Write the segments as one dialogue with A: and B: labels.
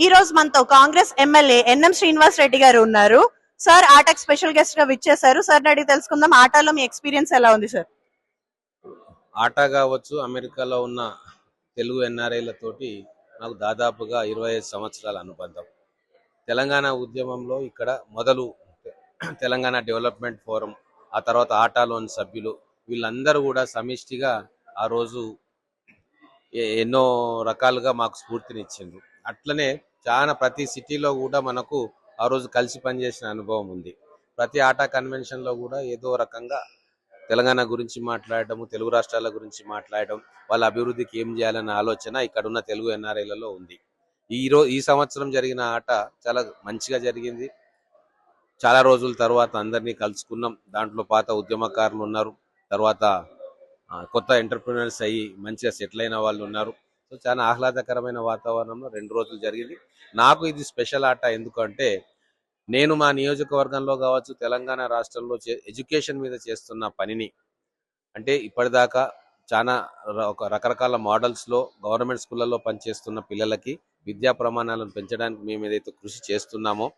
A: ఈ రోజు మనతో కాంగ్రెస్ ఎమ్మెల్యే ఎన్ఎం శ్రీనివాస్ రెడ్డి గారు ఉన్నారు. సార్ ఆటకు స్పెషల్ గెస్ట్ గా విచ్చేశారు. సార్ అడిగి తెలుసుకుందాం, ఆటలో మీ ఎక్స్పీరియన్స్ ఎలా ఉంది సార్?
B: ఆట కావచ్చు, అమెరికాలో ఉన్న తెలుగు ఎన్ఆర్ఐలతోటి నాకు దాదాపుగా 25 సంవత్సరాల అనుబంధం. తెలంగాణ ఉద్యమంలో ఇక్కడ మొదలు తెలంగాణ డెవలప్మెంట్ ఫోరం, ఆ తర్వాత ఆటాలోని సభ్యులు వీళ్ళందరూ కూడా సమిష్టిగా ఆ రోజు ఎన్నో రకాలుగా మాకు స్ఫూర్తినిచ్చిండ్రు. అట్లనే చాలా ప్రతి సిటీలో కూడా మనకు ఆ రోజు కలిసి పనిచేసిన అనుభవం ఉంది. ప్రతి ఆటా కన్వెన్షన్లో కూడా ఏదో రకంగా తెలంగాణ గురించి మాట్లాడటము, తెలుగు రాష్ట్రాల గురించి మాట్లాడటం, వాళ్ళ అభివృద్ధికి ఏం చేయాలన్న ఆలోచన ఇక్కడ ఉన్న తెలుగు ఎన్ఆర్ఐలలో ఉంది. ఈ సంవత్సరం జరిగిన ఆట చాలా మంచిగా జరిగింది. చాలా రోజుల తర్వాత అందరినీ కలుసుకున్నాం. దాంట్లో పాత ఉద్యమకారులు ఉన్నారు, తర్వాత కొత్త ఎంటర్ప్రినర్స్ అయ్యి మంచిగా సెటిల్ అయిన వాళ్ళు ఉన్నారు. సో చాలా ఆహ్లాదకరమైన వాతావరణంలో 2 రోజులు జరిగింది. నాకు ఇది స్పెషల్ ఆట ఎందుకంటే నేను మా నియోజకవర్గంలో కావచ్చు, తెలంగాణ రాష్ట్రంలో ఎడ్యుకేషన్ మీద చేస్తున్న పనిని, అంటే ఇప్పటిదాకా చాలా ఒక రకరకాల మోడల్స్లో గవర్నమెంట్ స్కూళ్ళల్లో పనిచేస్తున్న పిల్లలకి విద్యా ప్రమాణాలను పెంచడానికి మేము ఏదైతే కృషి చేస్తున్నామో,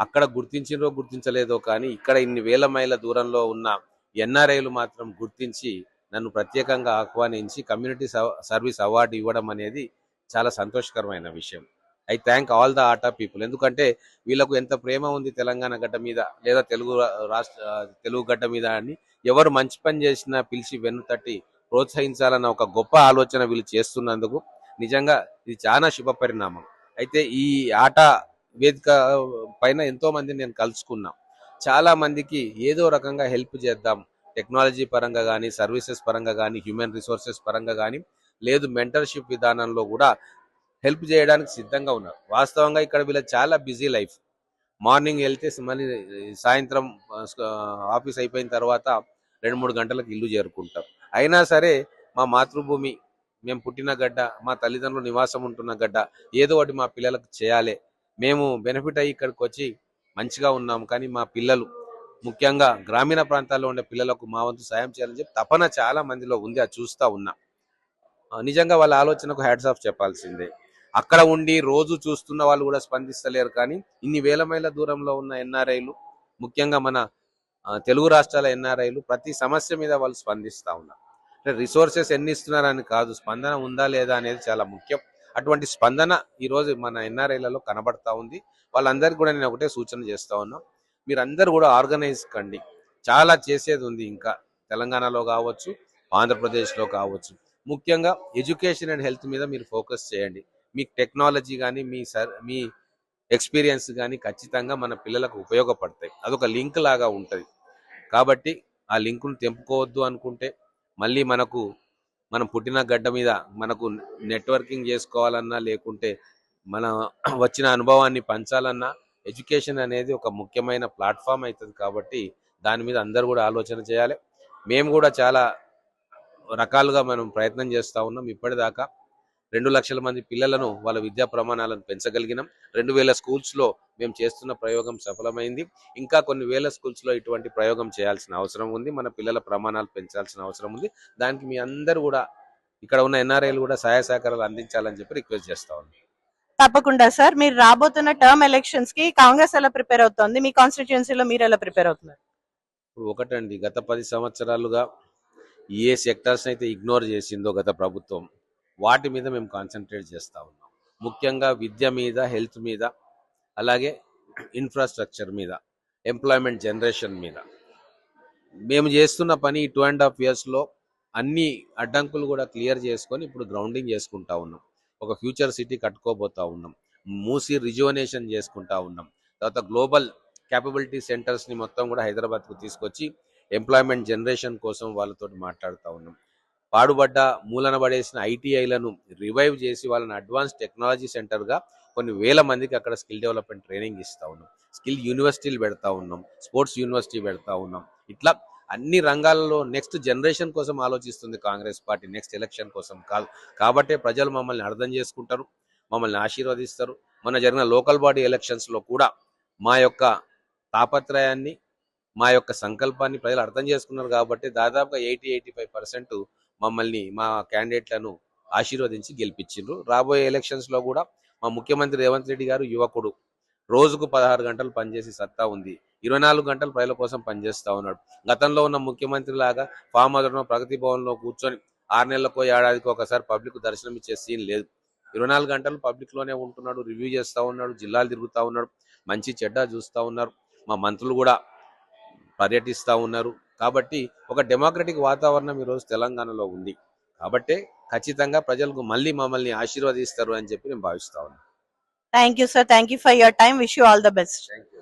B: అక్కడ గుర్తించినో గుర్తించలేదో కానీ ఇక్కడ ఇన్ని వేల మైళ్ళ దూరంలో ఉన్న ఎన్ఆర్ఐలు మాత్రం గుర్తించి నన్ను ప్రత్యేకంగా ఆహ్వానించి కమ్యూనిటీ సర్వీస్ అవార్డు ఇవ్వడం అనేది చాలా సంతోషకరమైన విషయం. I thank all the atta people. ఎందుకంటే వీళ్ళకు ఎంత ప్రేమ ఉంది తెలంగాణ గడ్డ మీద లేదా తెలుగు గడ్డ మీద అని ఎవరు మంచి పని చేసినా పిలిచి వెన్నుతట్టి ప్రోత్సహించాలన్న ఒక గొప్ప ఆలోచన వీళ్ళు చేస్తున్నందుకు నిజంగా ఇది చాలా శుభ పరిణామం. అయితే ఈ ఆట వేదిక పైన ఎంతో మంది నేను కలుసుకున్నా. చాలా మందికి ఏదో రకంగా హెల్ప్ చేద్దాం, టెక్నాలజీ పరంగా కానీ, సర్వీసెస్ పరంగా కానీ, హ్యూమన్ రిసోర్సెస్ పరంగా కానీ, లేదు మెంటర్షిప్ విధానంలో కూడా హెల్ప్ చేయడానికి సిద్ధంగా ఉన్నారు. వాస్తవంగా ఇక్కడ వీళ్ళ చాలా బిజీ లైఫ్. మార్నింగ్ వెళ్తే మళ్ళీ సాయంత్రం ఆఫీస్ అయిపోయిన తర్వాత 2-3 గంటలకు ఇల్లు చేరుకుంటాం. అయినా సరే మా మాతృభూమి, మేము పుట్టిన గడ్డ, మా తల్లిదండ్రులు నివాసం ఉంటున్న గడ్డ, ఏదో ఒకటి మా పిల్లలకు చేయాలి, మేము బెనిఫిట్ అయ్యి ఇక్కడికి వచ్చి మంచిగా ఉన్నాము, కానీ మా పిల్లలు ముఖ్యంగా గ్రామీణ ప్రాంతాల్లో ఉండే పిల్లలకు మా వంతు సాయం చేయాలని చెప్పి తపన చాలా మందిలో ఉంది. అది చూస్తూ ఉన్నా. నిజంగా వాళ్ళ ఆలోచనకు హ్యాట్స్ ఆఫ్ చెప్పాల్సిందే. అక్కడ ఉండి రోజు చూస్తున్న వాళ్ళు కూడా స్పందిస్తలేరు, కానీ ఇన్ని వేల మైళ్ళ దూరంలో ఉన్న ఎన్ఆర్ఐలు, ముఖ్యంగా మన తెలుగు రాష్ట్రాల ఎన్ఆర్ఐలు ప్రతి సమస్య మీద వాళ్ళు స్పందిస్తూ ఉన్నారు. అంటే రిసోర్సెస్ ఎన్ని ఇస్తున్నారని కాదు, స్పందన ఉందా లేదా అనేది చాలా ముఖ్యం. అటువంటి స్పందన ఈరోజు మన ఎన్ఆర్ఐలలో కనబడతా ఉంది. వాళ్ళందరికీ కూడా నేను ఒకటే సూచన చేస్తూ ఉన్నా, మీరందరూ కూడా ఆర్గనైజ్ కండి. చాలా చేసేది ఉంది ఇంకా, తెలంగాణలో కావచ్చు, ఆంధ్రప్రదేశ్లో కావచ్చు. ముఖ్యంగా ఎడ్యుకేషన్ అండ్ హెల్త్ మీద మీరు ఫోకస్ చేయండి. మీకు టెక్నాలజీ కానీ మీ ఎక్స్పీరియన్స్ కానీ ఖచ్చితంగా మన పిల్లలకు ఉపయోగపడతాయి. అదొక లింక్ లాగా ఉంటుంది. కాబట్టి ఆ లింకును తెంపుకోవద్దు అనుకుంటే, మళ్ళీ మనం పుట్టిన గడ్డ మీద మనకు నెట్వర్కింగ్ చేసుకోవాలన్నా, లేకుంటే మన వచ్చిన అనుభవాన్ని పంచాలన్నా ఎడ్యుకేషన్ అనేది ఒక ముఖ్యమైన ప్లాట్ఫామ్ అవుతుంది. కాబట్టి దాని మీద అందరూ కూడా ఆలోచన చేయాలి. మేము కూడా చాలా రకాలుగా మనం ప్రయత్నం చేస్తూ ఉన్నాం. ఇప్పటిదాకా 2 లక్షల మంది పిల్లలను వాళ్ళ విద్యా ప్రమాణాలను పెంచగలిగినాం. 2000 స్కూల్స్లో మేము చేస్తున్న ప్రయోగం సఫలమైంది. ఇంకా కొన్ని వేల స్కూల్స్లో ఇటువంటి ప్రయోగం చేయాల్సిన అవసరం ఉంది. మన పిల్లల ప్రమాణాలు పెంచాల్సిన అవసరం ఉంది. దానికి మీ అందరూ కూడా, ఇక్కడ ఉన్న ఎన్ఆర్ఐలు కూడా సహాయ సహకారాలు అందించాలని చెప్పి రిక్వెస్ట్ చేస్తా ఉన్నాం.
A: తప్పకుండా సార్. మీరు రాబోతున్న టర్మ్ ఎలక్షన్స్ కి కాంగ్రెస్ ఎలా ప్రిపేర్ అవుతోంది? మీ కాన్స్టిట్యుయెన్సీలో మీరు ఎలా ప్రిపేర్ అవుతున్నారు?
B: ఇప్పుడు ఒకటండి, గత 10 సంవత్సరాలుగా ఏ సెక్టర్స్ అయితే ఇగ్నోర్ చేసిందో గత ప్రభుత్వం, వాటి మీద మేము కాన్సన్ట్రేట్ చేస్తూ ఉన్నాం. ముఖ్యంగా విద్య మీద, హెల్త్ మీద, అలాగే ఇన్ఫ్రాస్ట్రక్చర్ మీద, ఎంప్లాయ్మెంట్ జనరేషన్ మీద మేము చేస్తున్న పని 2.5 yearsలో అన్ని అడ్డంకులు కూడా క్లియర్ చేసుకొని ఇప్పుడు గ్రౌండింగ్ చేసుకుంటా ఉన్నాం. ఒక ఫ్యూచర్ సిటీ కట్టుకోబోతా ఉన్నాం. మూసి రిజువనేషన్ చేసుకుంటా ఉన్నాం. తర్వాత గ్లోబల్ క్యాపబిలిటీ సెంటర్స్ని మొత్తం కూడా హైదరాబాద్కు తీసుకొచ్చి ఎంప్లాయ్మెంట్ జనరేషన్ కోసం వాళ్ళతో మాట్లాడుతూ ఉన్నాం. పాడుబడ్డ, మూలన పడేసిన ఐటీఐలను రివైవ్ చేసి వాళ్ళని అడ్వాన్స్ టెక్నాలజీ సెంటర్గా కొన్ని వేల మందికి అక్కడ స్కిల్ డెవలప్మెంట్ ట్రైనింగ్ ఇస్తూ ఉన్నాం. స్కిల్ యూనివర్సిటీలు పెడతా ఉన్నాం, స్పోర్ట్స్ యూనివర్సిటీ పెడతా ఉన్నాం. ఇట్లా అన్ని రంగాలలో నెక్స్ట్ జనరేషన్ కోసం ఆలోచిస్తుంది కాంగ్రెస్ పార్టీ, నెక్స్ట్ ఎలక్షన్ కోసం కాదు. కాబట్టే ప్రజలు మమ్మల్ని అర్థం చేసుకుంటారు, మమ్మల్ని ఆశీర్వదిస్తారు. మొన్న జరిగిన లోకల్ బాడీ ఎలక్షన్స్లో కూడా మా యొక్క తాపత్రయాన్ని, మా యొక్క సంకల్పాన్ని ప్రజలు అర్థం చేసుకున్నారు. కాబట్టి దాదాపుగా 80-85% మమ్మల్ని, మా క్యాండిడేట్లను ఆశీర్వదించి గెలిపించిండ్రు. రాబోయే ఎలక్షన్స్లో కూడా మా ముఖ్యమంత్రి రేవంత్ రెడ్డి గారు యువకుడు, రోజుకు 16 గంటలు పనిచేసి సత్తా ఉంది. 24 గంటలు ప్రజల కోసం పనిచేస్తా ఉన్నాడు. గతంలో ఉన్న ముఖ్యమంత్రి లాగా ఫామ్ హౌస్లో ప్రగతి భవన్లో కూర్చొని 6 నెలలకో ఏడాదికో ఒకసారి పబ్లిక్ దర్శనం ఇచ్చే సీన్ లేదు. 24 గంటలు పబ్లిక్ లోనే ఉంటున్నాడు, రివ్యూ చేస్తా ఉన్నాడు, జిల్లాలు తిరుగుతా ఉన్నాడు, మంచి చెడ్డ చూస్తా ఉన్నారు. మా మంత్రులు కూడా పర్యటిస్తా ఉన్నారు. కాబట్టి ఒక డెమోక్రటిక్ వాతావరణం ఈరోజు తెలంగాణలో ఉంది. కాబట్టి ఖచ్చితంగా ప్రజలకు మళ్ళీ మమ్మల్ని ఆశీర్వదిస్తారు అని చెప్పి నేను భావిస్తా ఉన్నాను.
A: Thank you sir, thank you for your time, wish you all the best.
B: Thank you.